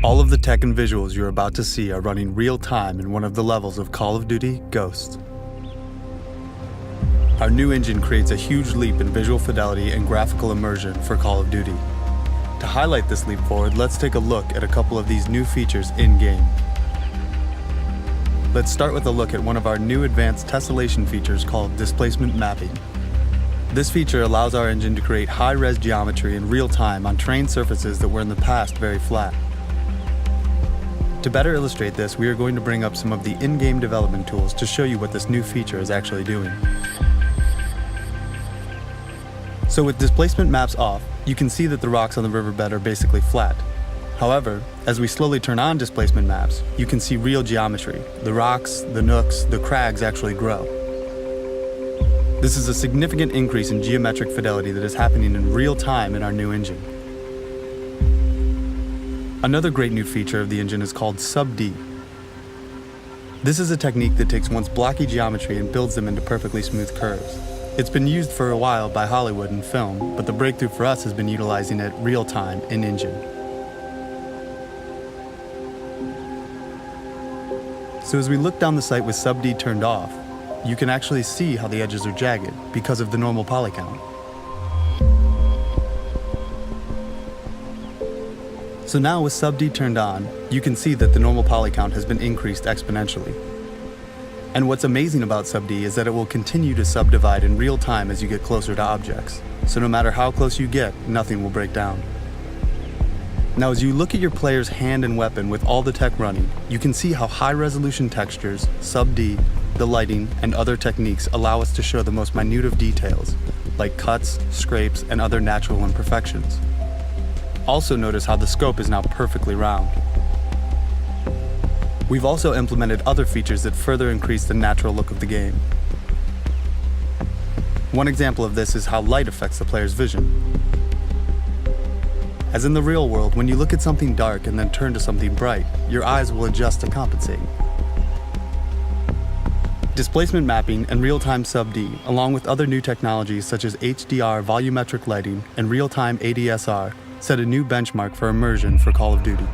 All of the tech and visuals you're about to see are running real-time in one of the levels of Call of Duty Ghosts. Our new engine creates a huge leap in visual fidelity and graphical immersion for Call of Duty. To highlight this leap forward, let's take a look at a couple of these new features in-game. Let's start with a look at one of our new advanced tessellation features called displacement mapping. This feature allows our engine to create high-res geometry in real time on terrain surfaces that were in the past very flat. To better illustrate this, we are going to bring up some of the in-game development tools to show you what this new feature is actually doing. So with displacement maps off, you can see that the rocks on the riverbed are basically flat. However, as we slowly turn on displacement maps, you can see real geometry. The rocks, the nooks, the crags actually grow. This is a significant increase in geometric fidelity that is happening in real time in our new engine. Another great new feature of the engine is called sub-D. This is a technique that takes one's blocky geometry and builds them into perfectly smooth curves. It's been used for a while by Hollywood and film, but the breakthrough for us has been utilizing it real time in engine. So as we look down the sight with sub-D turned off, you can actually see how the edges are jagged because of the normal poly count. So now with sub-D turned on, you can see that the normal poly count has been increased exponentially. And what's amazing about sub-D is that it will continue to subdivide in real time as you get closer to objects. So no matter how close you get, nothing will break down. Now as you look at your player's hand and weapon with all the tech running, you can see how high-resolution textures, sub-D, the lighting, and other techniques allow us to show the most minute of details, like cuts, scrapes, and other natural imperfections. Also notice how the scope is now perfectly round. We've also implemented other features that further increase the natural look of the game. One example of this is how light affects the player's vision. As in the real world, when you look at something dark and then turn to something bright, your eyes will adjust to compensate. Displacement mapping and real-time sub-D, along with other new technologies such as HDR volumetric lighting and real-time ADSR, set a new benchmark for immersion for Call of Duty.